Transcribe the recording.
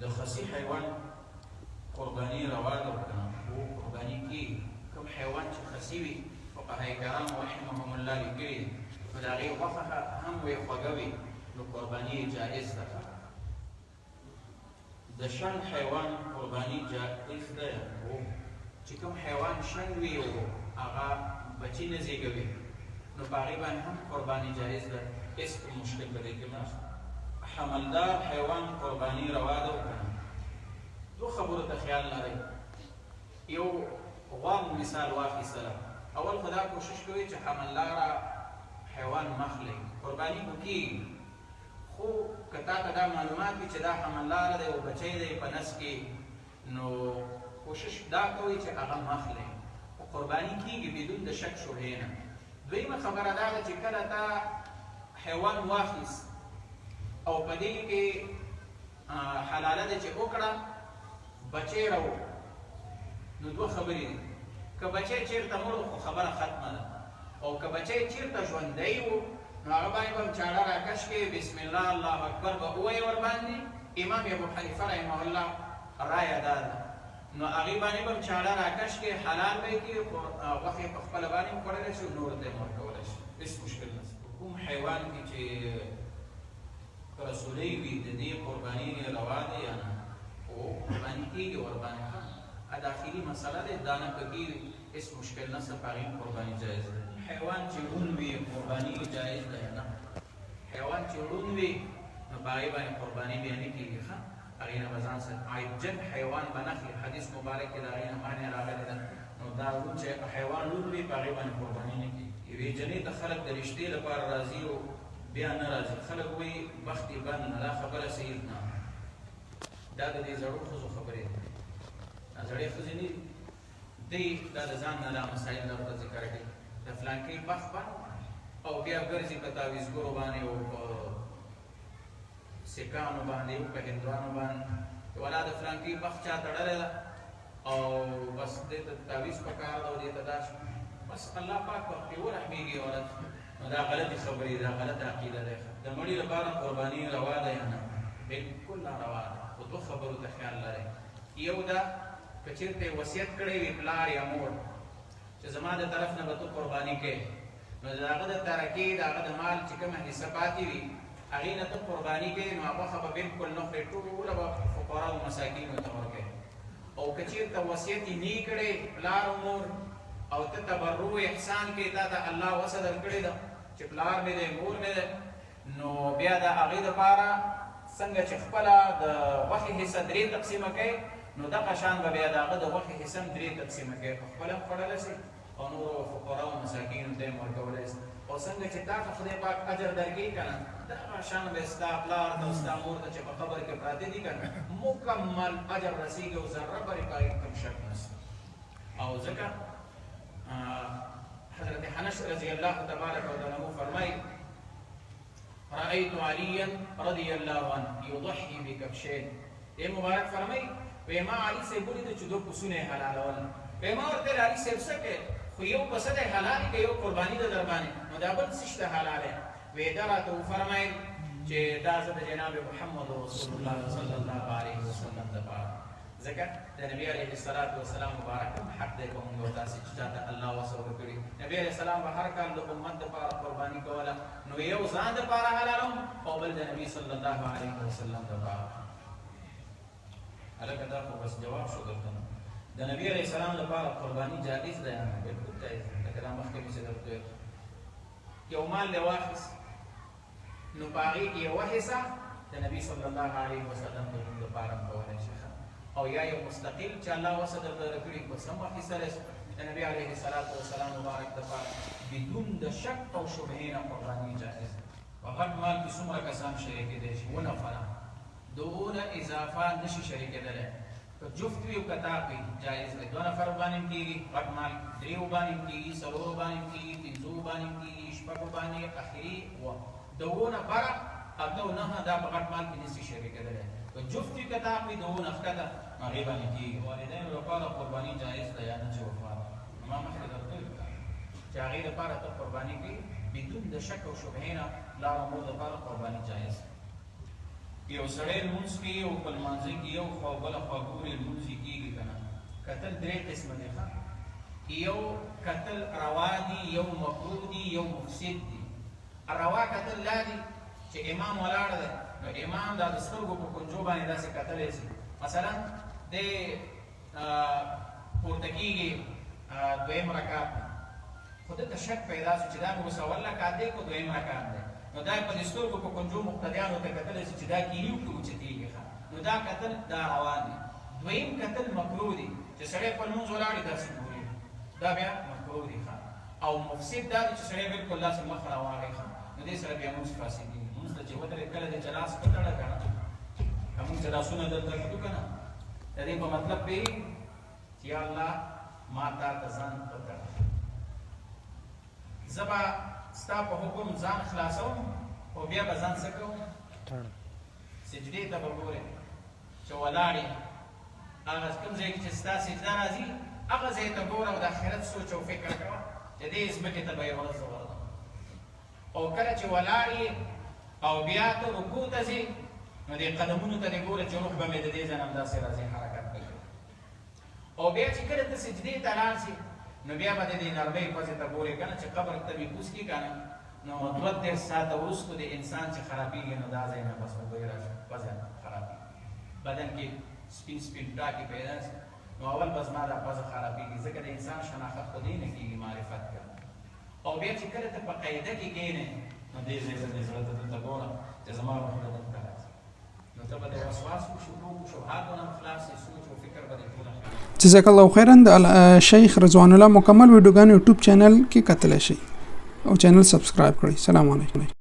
د خصي حیوان قرباني روا ده وکنه او قرباني کېږي. کوم حیوان چې خصي وي فقهاء کرام رحمهم الله لیکلي نو د هغې غوښه هم وی خوږه وي نو قرباني یې جایز ده. د شن حیوان قرباني جایز ده چې کوم حیوان شن وي او هغه بچي نه زېږوي نو په هغې باندې هم قرباني جایز ده، هېڅ مشکل په دې کې نشته. حملدار حیوان قرباني روا ده وکنه. دو خبرو ته خیال لرئ. یو غوا مو مثال واخیستله، اول خو دا کوشش کوئ چې حملداره حیوان مخلئ، قرباني خو کېږي خو که تا ته دا معلومات وي چې دا حملداره دی او بچی دی په نس کې نو کوشش دا کوئ چې هغه مخلئ خو قرباني کېږي بدون د شک شبهې نه. دویمه خبره دا ده چې کله تا حیوان واخیست او په دې کې حلاله ده چې وکړه بچی راو نو دوه خبرې دي. که بچی چېرته مړ خو خبره ختمه ده او که بچی چېرته ژوندی و نو هغه باندې به هم چاړه راکش کې بسم الله الله اکبر به ووایي ورباندې. امام ابو حنیفه رحمه الله رایه دا ده نو هغې باندې به هم چاړه راکش کې حلال به یې کړي خو غوښې په خپله باندې هم خوړلی شي نور ته یې هم ورکولی شي، هېڅ مشکل نشته. کوم حیوان کې چې رسولی وي د دې قرباني روا دی یا نه او قرباني کېږي ورباندې ښه داخلي مسله ده دا نه پکې هېڅ مشکل نشته، په هغې قرباني جایز ده. حیوان چې ړوند وي قرباني جایز ده یا نه؟ حیوان چې ړوند وي نو په هغې باندې قرباني بیا نه کېږي ښه هغې نه به ځان سره عیبجن حیوان به نخلي. حدیث مبارک کې د هغې نه معنی راغلی ده نو دا ړوند چې حیوان ړوند وي په هغې باندې قرباني نه کېږي. یوې جنې ته خلک د رشتې لپاره راځي او بیا نه راځي، خلک وایي بخت یې بند نه، دا خبره صحیح نه، دا د دې زړو ښځو خبرې دي. دا زړې ښځې نه دي، دوی دا د ځان نه دا مسایل درته ذکر کوي د فلانکۍ بخت بند او بیا ګرځي په تعویزګرو باندې او په سکانو باندې او په هندوانو باندې ولا د فلانکۍ بخت چا تړلی ده او بس دې ته تعویز پکار ده او دې ته دا بس الله پاک په پرې ورحمېږي عورت. نو دا غلطې خبرې دا غلطه عقیده ده. د مړي لپاره قرباني روا ده یا نه؟ بلکل روا ده. خو دوه خبرو ته خیال لرئ. یو دا که چېرته یې وصیت کړی وي پلار یا مور چې زما د طرف نه به ته قرباني کوې نو د هغه د ترکې د هغه د مال چې کومه حصه پاتې وي هغې نه ته قرباني کوې نو هغه غوښه به بلکل نه خورې، ټوله به فقراو مساکینو ته ورکوې. او که چېرته وصیت یې نه کړی پلار او مور او ته تبرع احسان کې تا ته الله وسه درکړې ده چې پلار مې دی مور مې دی نو بیا د هغې دپاره څنګه چې خپله د غوښې حصه 3 تقسیمه کوي نو دغه شان به بیا د هغه د غوښې حصه هم 3 تقسیمه کوي، په خپله هم خوړلی شي او نورو فقراو مساکینو ته یې هم ورکولی شي. او څنګه چې تا ته خدای پاک اجر درکوي که نه دغه شان به ستا پلار ته او ستا مور ته چې په قبر کې پراته دي که نه مکمل اجر رسېږي او ذره پرې په هغې کوم شک نشته. او ځکه حضرت حنش رضی الله تبارک وتعالی فرمایي رأيت عليا رضي الله عنه يضحي بكبشين. دې مبارک فرمایي وی ما علي صاحب ولیده چې 2 پسونه یې حلالول. وی ما ورته ویل علي صاحب څه کوې خو یو پسه دی حلال که یو قرباني ده در باندې نو دا بل څه شته حلالی. وی دا راته وفرمایل چې دا زه د جناب محمد رسول الله صلی الله علیه وسلم دپاره ځکه د نبي علیه السلام مبارک هم حق دی که موږ او تاسې چې چاته الله وسه ورکړي. نبي علیه السلام به هر کال د امت دپاره قرباني کوله نو یو ځان دپاره حلالوم او بل د نبي صلی الله علیه وسلم دپاره. هلکه دا خو بس جواب شو درته نو د نبي علیه السلام لپاره قرباني جایز ده یا نه؟ بلکل جایز ده. لکه دا مخکې مې چې درته ویل یو مال دی واخیست نو په هغې کې یوه حصه د نبي صلی الله علیه وسلم د نوم لپاره هم کولی شي او یا یو مستقل چې الله وسه درته درکړي بس هم واخیستلی شي د نبي علیه السلام مبارک دپاره بدون د شک او شبهې نه قرباني جایز ده. په غټ مال کې څومره کسان شریکېدی شي 2 نفره دونه اضافه نشي شریکېدلی. که جفت وي او که طاق وي جایز دی. 2 نفر باندې هم کېږي غټ مال، 3 باندې هم کېږي، 4 باندې هم کېږي، 5 باندې هم کېږي، 6 باندې اخري 2 نفره 8 او 9 دا په غټ مال کې نشي شریکېدلی. که جفت وي که طاق وي 2 ښکته هغې باندې کېږي. والدینو لپاره قرباني جایز ده یا نه چې وفات ما مخکې درته ویل چې هغې لپاره ته قرباني کوي بدون د شک او شبهې نه پلار او مور لپاره قرباني جایز ده. یو سړی لمونځ کوي او په لمانځه کې یو خوا بله خوا ګوري لمونځ یې کېږي که نه کتل درې قسمه دی ښه یو کتل روا دي یو مکروه دي یو مفسد دي روا کتل لا دي چې امام ولاړ دی نو امام دا د سترګو په کنجو باندې داسې کتلی شي مثلا د پورته کېږي دویم رکعت خو دلته شک پیدا شو چې دا مې اوس اول رکعت دی که دویم رکعت دی نو دا په دې سترګو په کنجو مقتدیانو ته کتلی شي چې دا کیلي وکړي اوچتېږي ښه نو دا کتل دا روان دي دویم کتل مکروه دي چې سړی په لمونځ ولاړ وي داسې ګوري دا بیا مکروه دي ښه او مفسد دا دی چې سړی بالکل داسې مخ راواړی ښه نو دې سره بیا مونځ فاسدېږي مونځ ته چې ودرېد کله دې چې لاس پټړه که نه که مونږ چې لاسونه دلته کړو که نه د دې په مطلب پوهېږي چې یا الله ما تا ته ځان پټړه زه به ستا په حکم ځان خلاصوم او بیا به ځان څه کوم سجدې ته به ګورې چې ولاړ یې هغه کوم ځای کې چې ستا سجده راځي هغه ځای ته ګوره او د آخرت سوچ او فکر کوه چې دې ځمکې ته به یې ورځ ورځم او کله چې ولاړ یې او بیا ته رکوع ته ځې نو دې قدمونو ته دې ګوره چې روح به مې د دې ځای نه همداسې راځي حرکت به کوي او بیا چې کله ته سجدې ته لاړ شې نو بیا به د دې نرمۍ پسې ته ګورې که نه چې قبر ته بې کوز کړي که نه نو 2-3 ساعته وروسته د انسان چې خرابېږي نو دا ځای نه بس اوبه یې راشي پزه خرابېږي بدن کې سپین سپین ټاکې پیدا شي نو اول به زما دا پزه خرابېږي ځکه د انسان شناخت خو دې نه کېږي معرفت کوه او بیا چې کله ته په قاعده کې کښېنې نو دې ځای ته دې زړه ته دلته ګوره چې زما روح به دلته راځي نو ته به د وسواس شبهاتو نه خلاص یې سوچ او فکر به دې ټوله جزاک الله خیرا د شیخ رضوان الله مکمل ویډیوګان یوټیوب چینل کې کتلی شئ او چینل سبسکرایب کړئ. سلام علیکم.